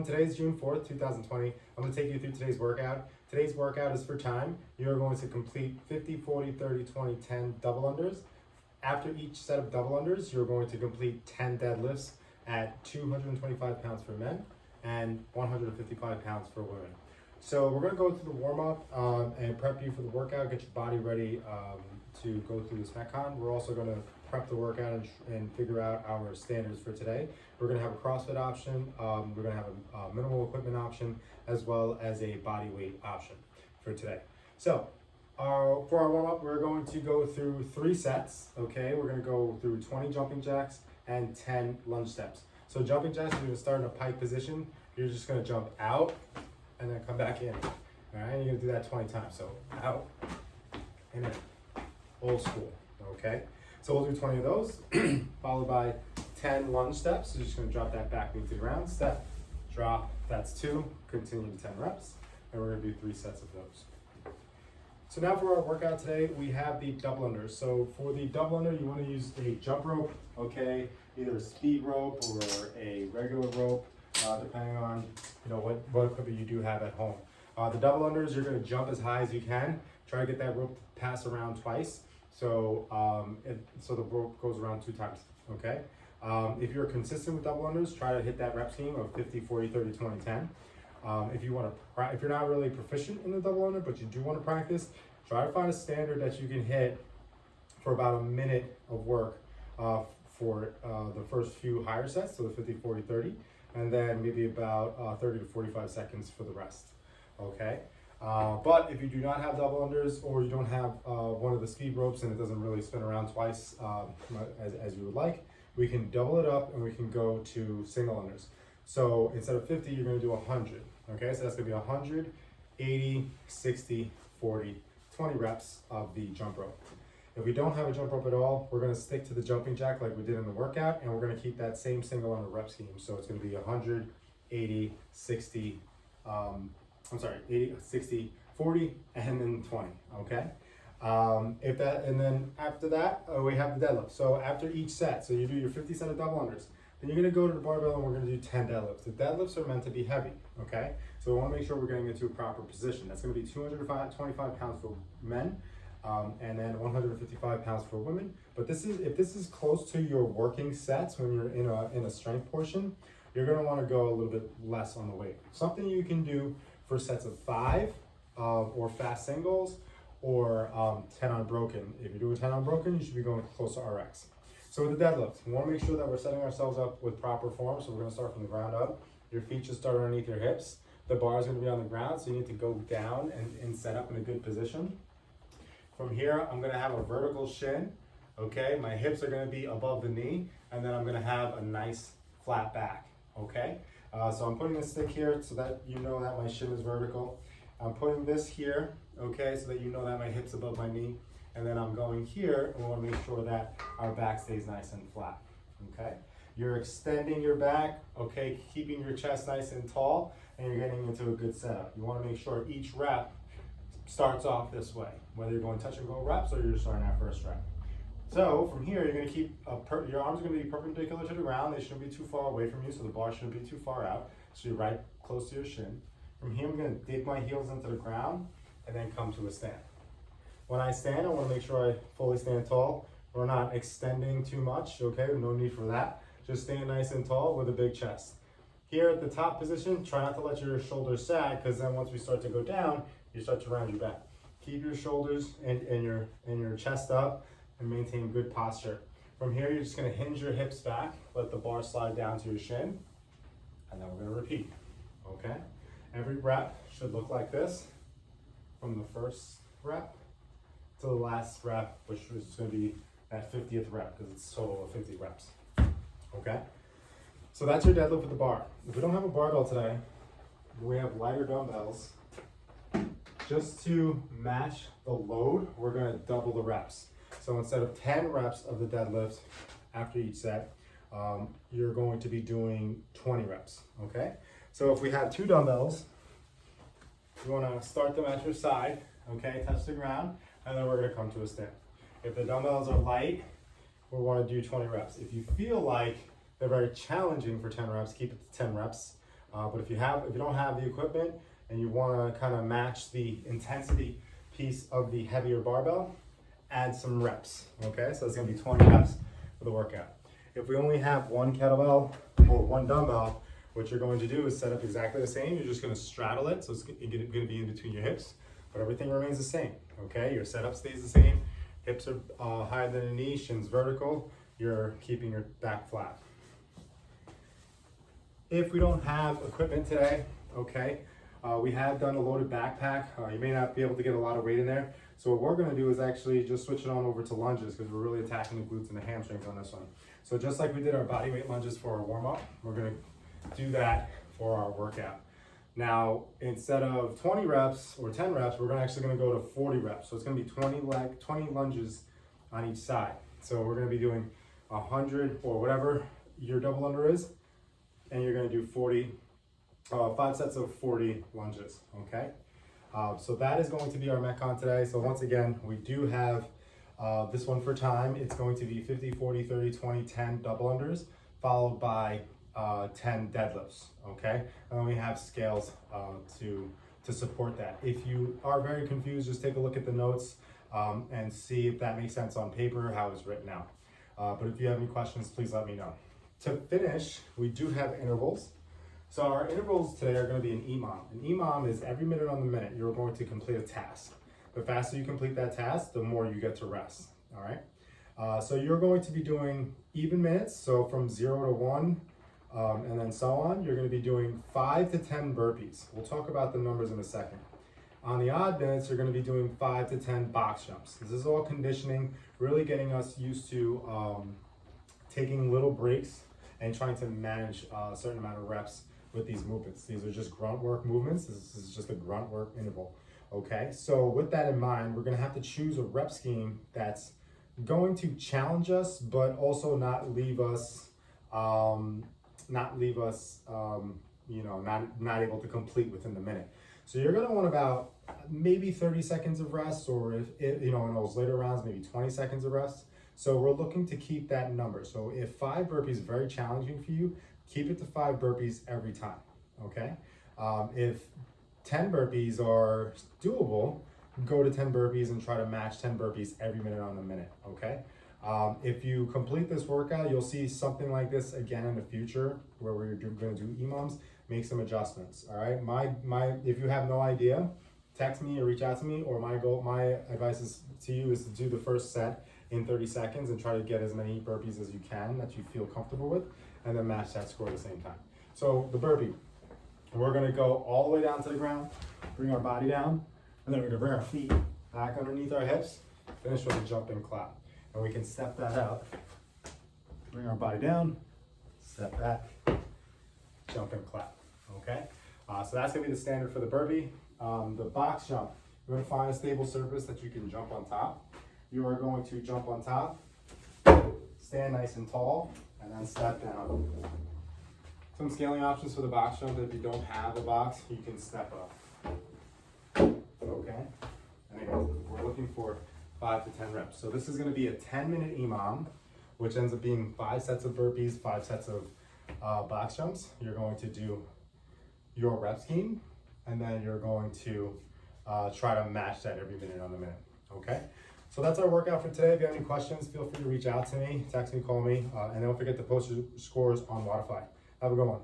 everyone. Today is June 4th, 2020. I'm going to take you through today's workout. Today's workout is for time. You're going to complete 50, 40, 30, 20, 10 double unders. After each set of double unders, you're going to complete 10 deadlifts at 225 pounds for men and 155 pounds for women. So we're going to go through the warm-up and prep you for the workout, get your body ready to go through this Metcon. We're also going to prep the workout and figure out our standards for today. We're going to have a CrossFit option, we're going to have a minimal equipment option, as well as a body weight option for today. So for our warm-up, we're going to go through 3 sets, okay? We're going to go through 20 jumping jacks and 10 lunge steps. So jumping jacks, you're going to start in a pike position. You're just going to jump out and then come back in. All right, you're going to do that 20 times. So out and in, old school, okay? So we'll do 20 of those, followed by 10 lunge steps. So you're just going to drop that back knee to the ground, step, drop, that's 2, continue to 10 reps, and we're going to do 3 sets of those. So now for our workout today, we have the double unders. So for the double under, you want to use a jump rope, okay? Either a speed rope or a regular rope, depending on what equipment you do have at home. The double unders, you're going to jump as high as you can. Try to get that rope to pass around twice. So so the rope goes around 2 times, okay? If you're consistent with double unders, try to hit that rep scheme of 50, 40, 30, 20, 10. If you're not really proficient in the double under, but you do want to practice, try to find a standard that you can hit for about a minute of work for the first few higher sets, so the 50, 40, 30, and then maybe about 30 to 45 seconds for the rest, okay? But if you do not have double unders, or you don't have one of the speed ropes and it doesn't really spin around twice as you would like, we can double it up and we can go to single unders. So instead of 50, you're going to do 100. Okay, so that's going to be 100, 80, 60, 40, 20 reps of the jump rope. If we don't have a jump rope at all, we're going to stick to the jumping jack like we did in the workout, and we're going to keep that same single under rep scheme. So it's going to be 100, 80, 60, 80, 60, 40, and then 20, okay? And then after that, we have the deadlift. So after each set, so you do your 50 set of double unders, then you're gonna go to the barbell and we're gonna do 10 deadlifts. The deadlifts are meant to be heavy, okay? So we wanna make sure we're getting into a proper position. That's gonna be 225 pounds for men, and then 155 pounds for women. But if this is close to your working sets when you're in a strength portion, you're gonna wanna go a little bit less on the weight. Something you can do for sets of 5 or fast singles, or 10 unbroken. If you're doing 10 unbroken, you should be going close to RX. So with the deadlift, we want to make sure that we're setting ourselves up with proper form. So we're going to start from the ground up. Your feet should start underneath your hips. The bar is going to be on the ground, so you need to go down and set up in a good position. From here, I'm going to have a vertical shin. Okay, my hips are going to be above the knee, and then I'm going to have a nice flat back. Okay, so I'm putting the stick here so that you know that my shin is vertical. I'm putting this here, okay, so that you know that my hip's above my knee. And then I'm going here, and we want to make sure that our back stays nice and flat, okay? You're extending your back, okay, keeping your chest nice and tall, and you're getting into a good setup. You want to make sure each rep starts off this way, whether you're going touch and go reps or you're starting that first rep. So from here, you're going to keep, your arms are going to be perpendicular to the ground. They shouldn't be too far away from you, so the bar shouldn't be too far out. So you're right close to your shin. From here, I'm going to dig my heels into the ground and then come to a stand. When I stand, I want to make sure I fully stand tall. We're not extending too much, okay? No need for that. Just stand nice and tall with a big chest. Here at the top position, try not to let your shoulders sag, because then once we start to go down, you start to round your back. Keep your shoulders and your chest up and maintain good posture. From here, you're just going to hinge your hips back, let the bar slide down to your shin, and then we're going to repeat, okay? Every rep should look like this, from the first rep to the last rep, which is going to be that 50th rep, because it's a total of 50 reps, okay? So that's your deadlift with the bar. If we don't have a barbell today, we have lighter dumbbells. Just to match the load, we're going to double the reps. So instead of 10 reps of the deadlift after each set, you're going to be doing 20 reps, okay? So if we have 2 dumbbells, you want to start them at your side, okay, touch the ground, and then we're going to come to a stand. If the dumbbells are light, we want to do 20 reps. If you feel like they're very challenging for 10 reps, keep it to 10 reps. But if you don't have the equipment and you want to kind of match the intensity piece of the heavier barbell, add some reps. Okay, so it's going to be 20 reps for the workout. If we only have one kettlebell or one dumbbell, what you're going to do is set up exactly the same. You're just going to straddle it, so it's going to be in between your hips, but everything remains the same. Okay, your setup stays the same. Hips are higher than the knee, shins vertical. You're keeping your back flat. If we don't have equipment today, okay, we have done a loaded backpack. You may not be able to get a lot of weight in there. So what we're gonna do is actually just switch it on over to lunges because we're really attacking the glutes and the hamstrings on this one. So just like we did our bodyweight lunges for our warm up, we're gonna do that for our workout. Now, instead of 20 reps or 10 reps, we're actually gonna go to 40 reps. So it's gonna be 20 lunges on each side. So we're gonna be doing 100 or whatever your double under is, and you're gonna do 5 sets of 40 lunges, okay? So that is going to be our Metcon today. So once again, we do have this one for time. It's going to be 50, 40, 30, 20, 10 double unders, followed by 10 deadlifts, okay? And then we have scales to support that. If you are very confused, just take a look at the notes and see if that makes sense on paper, how it's written out. But if you have any questions, please let me know. To finish, we do have intervals. So our intervals today are going to be an EMOM. An EMOM is every minute on the minute you're going to complete a task. The faster you complete that task, the more you get to rest, all right? So you're going to be doing even minutes, so from 0 to 1, and then so on. You're going to be doing 5 to 10 burpees. We'll talk about the numbers in a second. On the odd minutes, you're going to be doing 5 to 10 box jumps. This is all conditioning, really getting us used to taking little breaks and trying to manage a certain amount of reps with these movements. These are just grunt work movements. This is just a grunt work interval. Okay, so with that in mind, we're gonna have to choose a rep scheme that's going to challenge us, but also not leave us, not able to complete within the minute. So you're gonna want about maybe 30 seconds of rest, or if in those later rounds, maybe 20 seconds of rest. So we're looking to keep that number. So if 5 burpees is very challenging for you, keep it to 5 burpees every time, okay? If 10 burpees are doable, go to 10 burpees and try to match 10 burpees every minute on the minute, okay? If you complete this workout, you'll see something like this again in the future where we're gonna do EMOMs, make some adjustments, all right? If you have no idea, text me or reach out to me, or my advice to you is to do the first set in 30 seconds and try to get as many burpees as you can that you feel comfortable with, and then match that score at the same time. So the burpee, we're gonna go all the way down to the ground, bring our body down, and then we're gonna bring our feet back underneath our hips, finish with a jumping clap. And we can step that out, bring our body down, step back, jump and clap, okay? So that's gonna be the standard for the burpee. The box jump, you're gonna find a stable surface that you can jump on top. You are going to jump on top, stand nice and tall, and then step down. Some scaling options for the box jump. If you don't have a box, you can step up. Okay, and again, we're looking for 5 to 10 reps. So this is gonna be a 10-minute EMOM, which ends up being 5 sets of burpees, 5 sets of box jumps. You're going to do your rep scheme, and then you're going to try to match that every minute on the minute, okay? So that's our workout for today. If you have any questions, feel free to reach out to me, text me, call me, and don't forget to post your scores on Spotify. Have a good one.